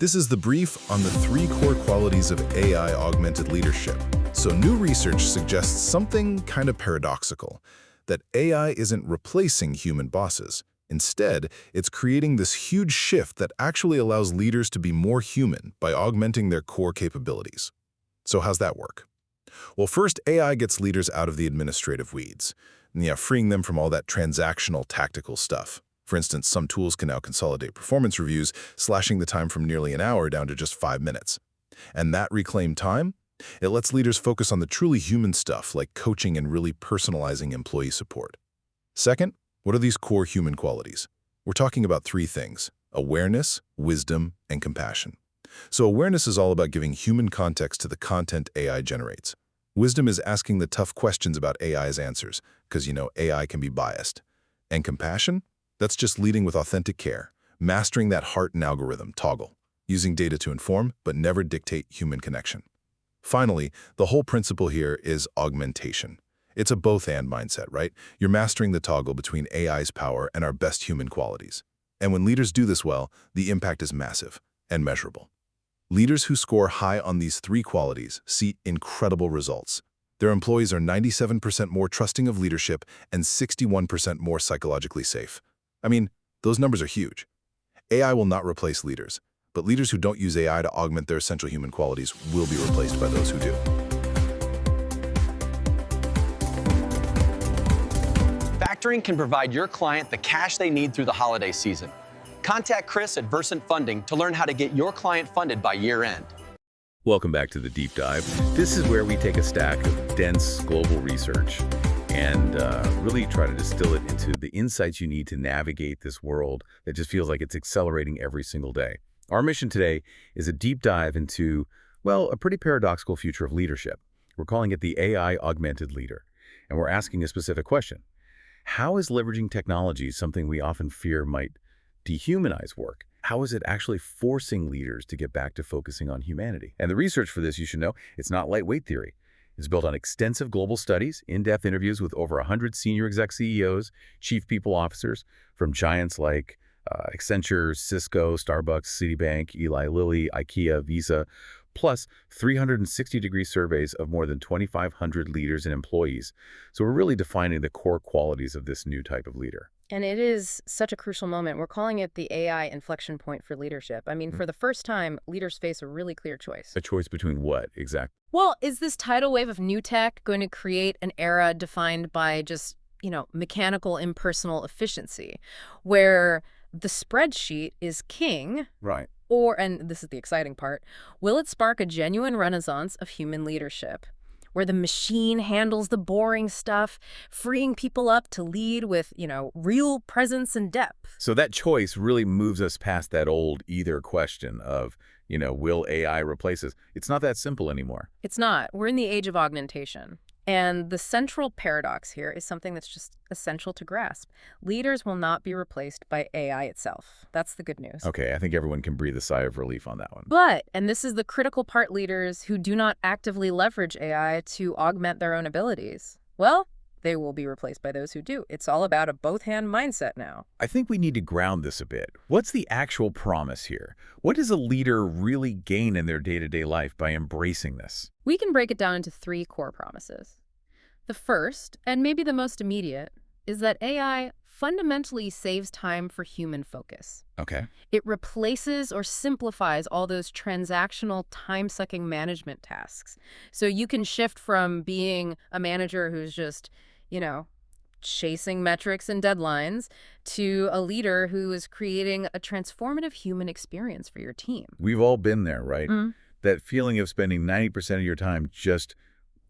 This is the brief on the 3 core qualities of AI-augmented leadership. So new research suggests something kind of paradoxical, that AI isn't replacing human bosses. Instead, it's creating this huge shift that actually allows leaders to be more human by augmenting their core capabilities. So how's that work? Well, first, AI gets leaders out of the administrative weeds, freeing them from all that transactional, tactical stuff. For instance, some tools can now consolidate performance reviews, slashing the time from nearly an hour down to just 5 minutes. And that reclaimed time? It lets leaders focus on the truly human stuff, like coaching and really personalizing employee support. Second, what are these core human qualities? We're talking about 3 things: awareness, wisdom, and compassion. So awareness is all about giving human context to the content AI generates. Wisdom is asking the tough questions about AI's answers, because AI can be biased. And compassion? That's just leading with authentic care, mastering that heart and algorithm toggle, using data to inform but never dictate human connection. Finally, the whole principle here is augmentation. It's a both-and mindset, right? You're mastering the toggle between AI's power and our best human qualities. And when leaders do this well, the impact is massive and measurable. Leaders who score high on these 3 qualities see incredible results. Their employees are 97% more trusting of leadership and 61% more psychologically safe. I mean, those numbers are huge. AI will not replace leaders, but leaders who don't use AI to augment their essential human qualities will be replaced by those who do. Factoring can provide your client the cash they need through the holiday season. Contact Chris at Versant Funding to learn how to get your client funded by year-end. Welcome back to the Deep Dive. This is where we take a stack of dense global research and really try to distill it into the insights you need to navigate this world that just feels like it's accelerating every single day. Our mission today is a deep dive into, well, a pretty paradoxical future of leadership. We're calling it the AI-augmented leader, and we're asking a specific question. How is leveraging technology something we often fear might dehumanize work? How is it actually forcing leaders to get back to focusing on humanity? And the research for this, you should know, it's not lightweight theory. It's built on extensive global studies, in-depth interviews with over 100 senior exec CEOs, chief people officers from giants like Accenture, Cisco, Starbucks, Citibank, Eli Lilly, IKEA, Visa, plus 360-degree surveys of more than 2,500 leaders and employees. So we're really defining the core qualities of this new type of leader. And it is such a crucial moment. We're calling it the AI inflection point for leadership. I mean, for the first time, leaders face a really clear choice. A choice between what, exactly? Well, is this tidal wave of new tech going to create an era defined by just, mechanical, impersonal efficiency, where the spreadsheet is king? Right. Or, and this is the exciting part, will it spark a genuine renaissance of human leadership, where the machine handles the boring stuff, freeing people up to lead with, real presence and depth? So that choice really moves us past that old either question of, will AI replace us? It's not that simple anymore. It's not. We're in the age of augmentation. And the central paradox here is something that's just essential to grasp. Leaders will not be replaced by AI itself. That's the good news. Okay, I think everyone can breathe a sigh of relief on that one. But, and this is the critical part, leaders who do not actively leverage AI to augment their own abilities, well, they will be replaced by those who do. It's all about a both-hand mindset now. I think we need to ground this a bit. What's the actual promise here? What does a leader really gain in their day-to-day life by embracing this? We can break it down into 3 core promises. The first, and maybe the most immediate, is that AI fundamentally saves time for human focus. Okay. It replaces or simplifies all those transactional, time-sucking management tasks. So you can shift from being a manager who's just, chasing metrics and deadlines to a leader who is creating a transformative human experience for your team. We've all been there, right? That feeling of spending 90% of your time just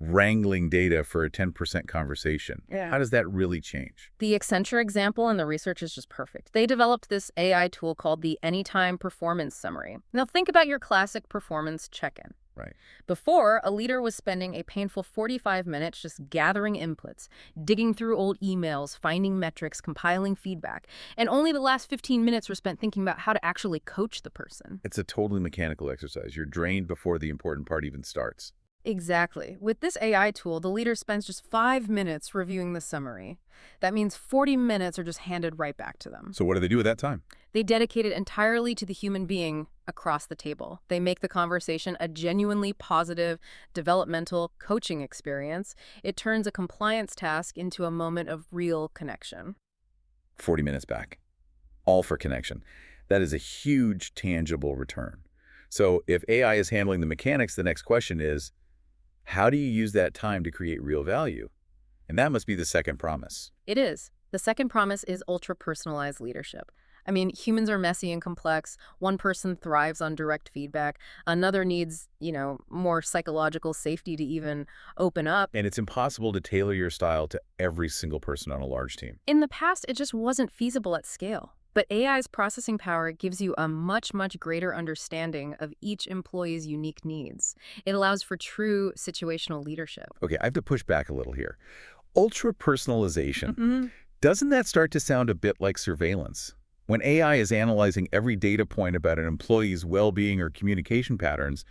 wrangling data for a 10% conversation. Yeah. How does that really change? The Accenture example in the research is just perfect. They developed this AI tool called the Anytime Performance Summary. Now think about your classic performance check-in. Right. Before, a leader was spending a painful 45 minutes just gathering inputs, digging through old emails, finding metrics, compiling feedback, and only the last 15 minutes were spent thinking about how to actually coach the person. It's a totally mechanical exercise. You're drained before the important part even starts. Exactly. With this AI tool, the leader spends just 5 minutes reviewing the summary. That means 40 minutes are just handed right back to them. So what do they do with that time? They dedicate it entirely to the human being across the table. They make the conversation a genuinely positive, developmental coaching experience. It turns a compliance task into a moment of real connection. 40 minutes back. All for connection. That is a huge, tangible return. So if AI is handling the mechanics, the next question is, how do you use that time to create real value? And that must be the second promise. It is. The second promise is ultra-personalized leadership. I mean, humans are messy and complex. One person thrives on direct feedback. Another needs, more psychological safety to even open up. And it's impossible to tailor your style to every single person on a large team. In the past, it just wasn't feasible at scale. But AI's processing power gives you a much, much greater understanding of each employee's unique needs. It allows for true situational leadership. Okay, I have to push back a little here. Ultra-personalization. Mm-hmm. Doesn't that start to sound a bit like surveillance? When AI is analyzing every data point about an employee's well-being or communication patterns,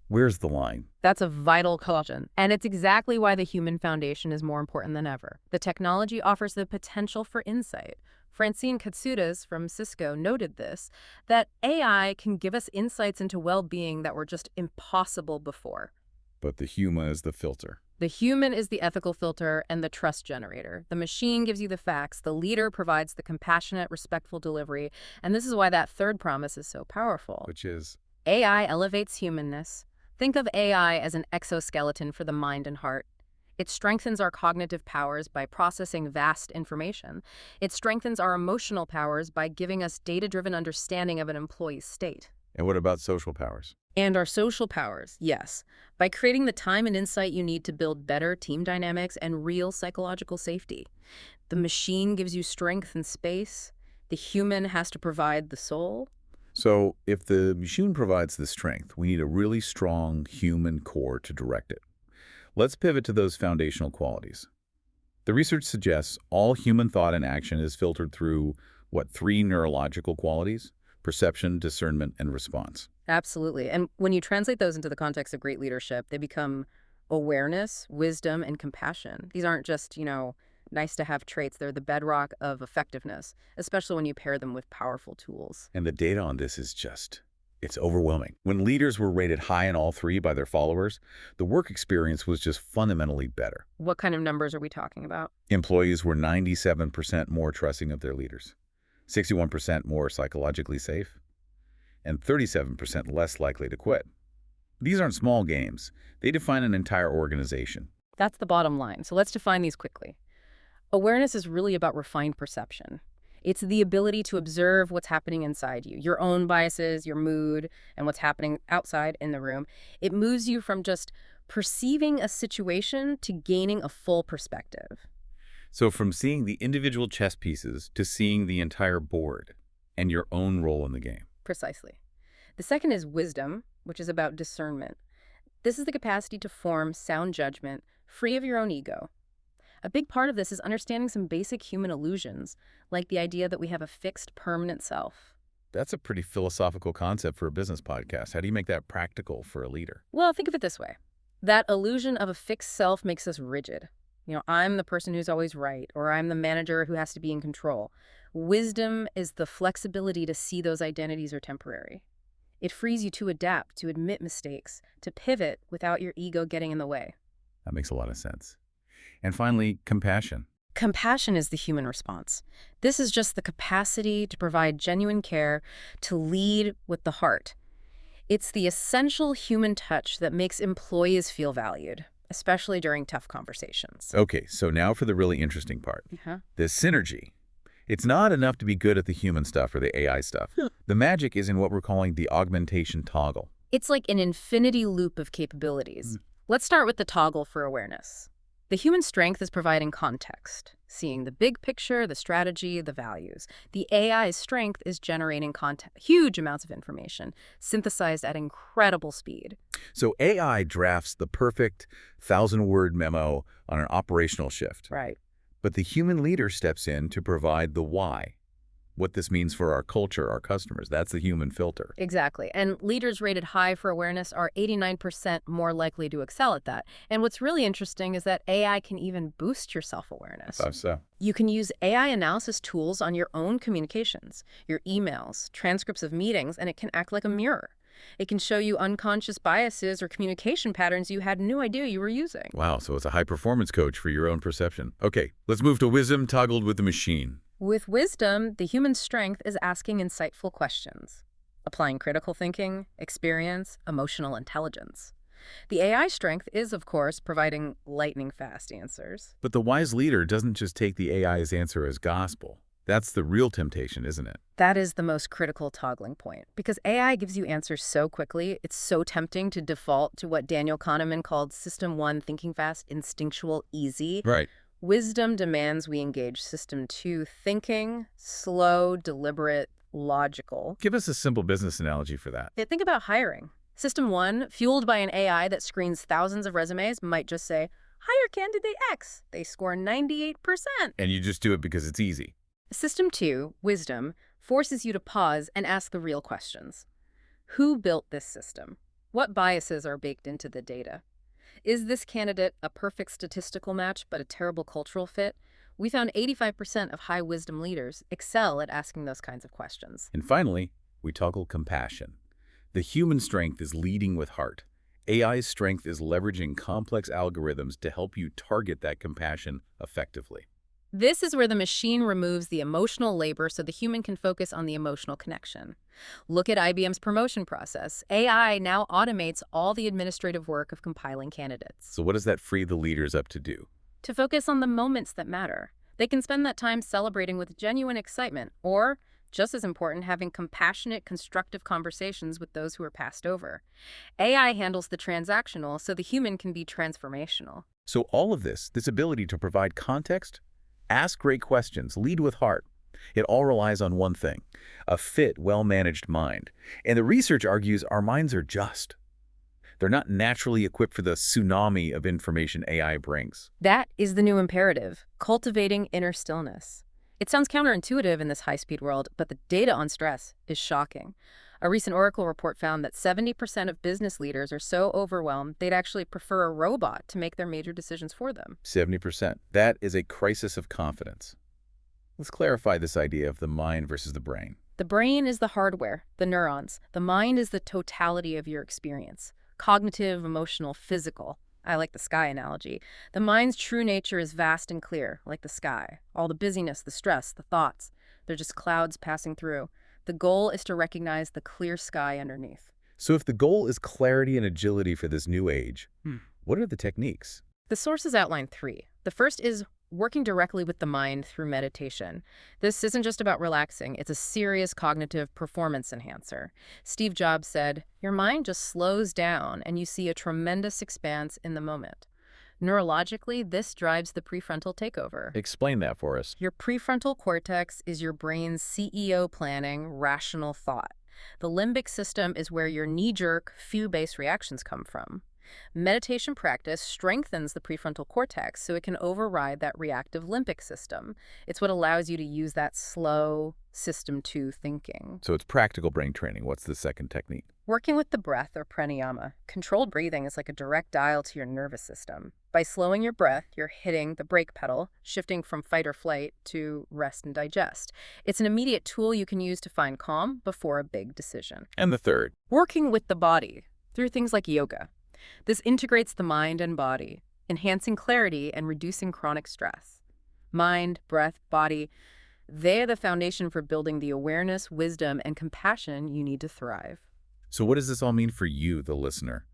where's the line? That's a vital caution. And it's exactly why the human foundation is more important than ever. The technology offers the potential for insight. Francine Katsoudas from Cisco noted this, that AI can give us insights into well-being that were just impossible before. But the human is the filter. The human is the ethical filter and the trust generator. The machine gives you the facts. The leader provides the compassionate, respectful delivery. And this is why that third promise is so powerful. Which is? AI elevates humanness. Think of AI as an exoskeleton for the mind and heart. It strengthens our cognitive powers by processing vast information. It strengthens our emotional powers by giving us data-driven understanding of an employee's state. And what about social powers? And our social powers, yes, by creating the time and insight you need to build better team dynamics and real psychological safety. The machine gives you strength and space. The human has to provide the soul. So if the machine provides the strength, we need a really strong human core to direct it. Let's pivot to those foundational qualities. The research suggests all human thought and action is filtered through, three neurological qualities? Perception, discernment, and response. Absolutely. And when you translate those into the context of great leadership, they become awareness, wisdom, and compassion. These aren't just, nice-to-have traits. They're the bedrock of effectiveness, especially when you pair them with powerful tools. And the data on this is it's overwhelming. When leaders were rated high in all three by their followers, the work experience was just fundamentally better. What kind of numbers are we talking about? Employees were 97% more trusting of their leaders, 61% more psychologically safe, and 37% less likely to quit. These aren't small gains. They define an entire organization. That's the bottom line. So let's define these quickly. Awareness is really about refined perception. It's the ability to observe what's happening inside you, your own biases, your mood, and what's happening outside in the room. It moves you from just perceiving a situation to gaining a full perspective. So from seeing the individual chess pieces to seeing the entire board and your own role in the game. Precisely. The second is wisdom, which is about discernment. This is the capacity to form sound judgment, free of your own ego. A big part of this is understanding some basic human illusions, like the idea that we have a fixed, permanent self. That's a pretty philosophical concept for a business podcast. How do you make that practical for a leader? Well, think of it this way. That illusion of a fixed self makes us rigid. I'm the person who's always right, or I'm the manager who has to be in control. Wisdom is the flexibility to see those identities are temporary. It frees you to adapt, to admit mistakes, to pivot without your ego getting in the way. That makes a lot of sense. And finally, compassion. Compassion is the human response. This is just the capacity to provide genuine care, to lead with the heart. It's the essential human touch that makes employees feel valued, especially during tough conversations. Okay, so now for the really interesting part. This synergy. It's not enough to be good at the human stuff or the AI stuff. The magic is in what we're calling the augmentation toggle. It's like an infinity loop of capabilities. Let's start with the toggle for awareness. The human strength is providing context, seeing the big picture, the strategy, the values. The AI's strength is generating huge amounts of information, synthesized at incredible speed. So AI drafts the perfect 1,000-word memo on an operational shift. Right. But the human leader steps in to provide the why, what this means for our culture, our customers. That's the human filter. Exactly. And leaders rated high for awareness are 89% more likely to excel at that. And what's really interesting is that AI can even boost your self-awareness. So. You can use AI analysis tools on your own communications, your emails, transcripts of meetings, and it can act like a mirror. It can show you unconscious biases or communication patterns you had no idea you were using. Wow, so it's a high-performance coach for your own perception. Okay, let's move to wisdom toggled with the machine. With wisdom, the human strength is asking insightful questions, applying critical thinking, experience, emotional intelligence. The AI strength is, of course, providing lightning-fast answers. But the wise leader doesn't just take the AI's answer as gospel. That's the real temptation, isn't it? That is the most critical toggling point, because AI gives you answers so quickly, it's so tempting to default to what Daniel Kahneman called System 1, thinking fast, instinctual, easy. Right. Wisdom demands we engage System 2, thinking, slow, deliberate, logical. Give us a simple business analogy for that. Think about hiring. System 1, fueled by an AI that screens thousands of resumes, might just say, hire candidate X. They score 98%. And you just do it because it's easy. System 2, wisdom, forces you to pause and ask the real questions. Who built this system? What biases are baked into the data? Is this candidate a perfect statistical match but a terrible cultural fit? We found 85% of high wisdom leaders excel at asking those kinds of questions. And finally, we toggle compassion. The human strength is leading with heart. AI's strength is leveraging complex algorithms to help you target that compassion effectively. This is where the machine removes the emotional labor so the human can focus on the emotional connection. Look at IBM's promotion process. AI now automates all the administrative work of compiling candidates. So what does that free the leaders up to do? To focus on the moments that matter. They can spend that time celebrating with genuine excitement, or, just as important, having compassionate, constructive conversations with those who are passed over. AI handles the transactional so the human can be transformational. So all of this ability to provide context, ask great questions, lead with heart, it all relies on one thing, a fit, well-managed mind. And the research argues our minds are just. They're not naturally equipped for the tsunami of information AI brings. That is the new imperative, cultivating inner stillness. It sounds counterintuitive in this high-speed world, but the data on stress is shocking. A recent Oracle report found that 70% of business leaders are so overwhelmed they'd actually prefer a robot to make their major decisions for them. 70%. That is a crisis of confidence. Let's clarify this idea of the mind versus the brain. The brain is the hardware, the neurons. The mind is the totality of your experience. Cognitive, emotional, physical. I like the sky analogy. The mind's true nature is vast and clear, like the sky. All the busyness, the stress, the thoughts, they're just clouds passing through. The goal is to recognize the clear sky underneath. So if the goal is clarity and agility for this new age, what are the techniques? The sources outline 3. The first is working directly with the mind through meditation. This isn't just about relaxing, it's a serious cognitive performance enhancer. Steve Jobs said, "Your mind just slows down and you see a tremendous expanse in the moment." Neurologically, this drives the prefrontal takeover. Explain that for us. Your prefrontal cortex is your brain's CEO planning, rational thought. The limbic system is where your knee-jerk, few-based reactions come from. Meditation practice strengthens the prefrontal cortex so it can override that reactive limbic system. It's what allows you to use that slow, System 2 thinking. So it's practical brain training. What's the second technique? Working with the breath, or pranayama. Controlled breathing is like a direct dial to your nervous system. By slowing your breath, you're hitting the brake pedal, shifting from fight or flight to rest and digest. It's an immediate tool you can use to find calm before a big decision. And the third? Working with the body through things like yoga. This integrates the mind and body, enhancing clarity and reducing chronic stress. Mind, breath, body, they're the foundation for building the awareness, wisdom, and compassion you need to thrive. So what does this all mean for you, the listener?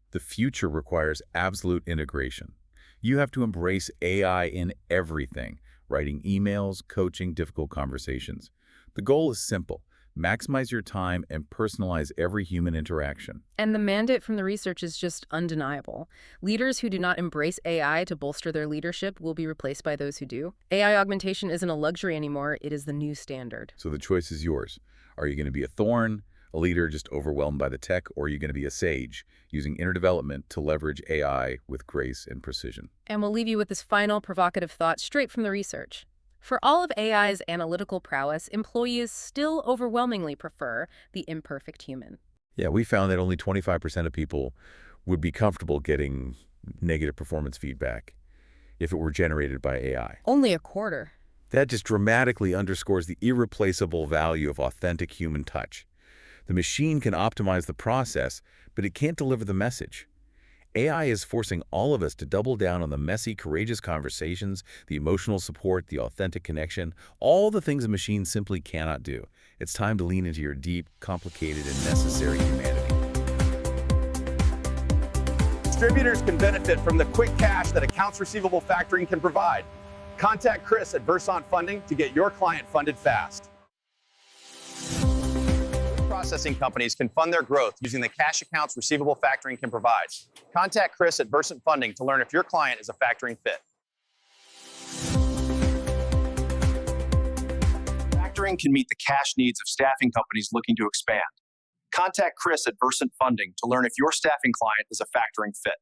The future requires absolute integration. You have to embrace AI in everything, writing emails, coaching, difficult conversations. The goal is simple. Maximize your time and personalize every human interaction. And the mandate from the research is just undeniable. Leaders who do not embrace AI to bolster their leadership will be replaced by those who do. AI augmentation isn't a luxury anymore, it is the new standard. So the choice is yours. Are you going to be a thorn, a leader just overwhelmed by the tech, or are you going to be a sage, using inner development to leverage AI with grace and precision? And we'll leave you with this final provocative thought straight from the research. For all of AI's analytical prowess, employees still overwhelmingly prefer the imperfect human. Yeah, we found that only 25% of people would be comfortable getting negative performance feedback if it were generated by AI. Only a quarter. That just dramatically underscores the irreplaceable value of authentic human touch. The machine can optimize the process, but it can't deliver the message. AI is forcing all of us to double down on the messy, courageous conversations, the emotional support, the authentic connection, all the things a machine simply cannot do. It's time to lean into your deep, complicated, and necessary humanity. Distributors can benefit from the quick cash that accounts receivable factoring can provide. Contact Chris at Versant Funding to get your client funded fast. Processing companies can fund their growth using the cash accounts receivable factoring can provide. Contact Chris at Versant Funding to learn if your client is a factoring fit. Factoring can meet the cash needs of staffing companies looking to expand. Contact Chris at Versant Funding to learn if your staffing client is a factoring fit.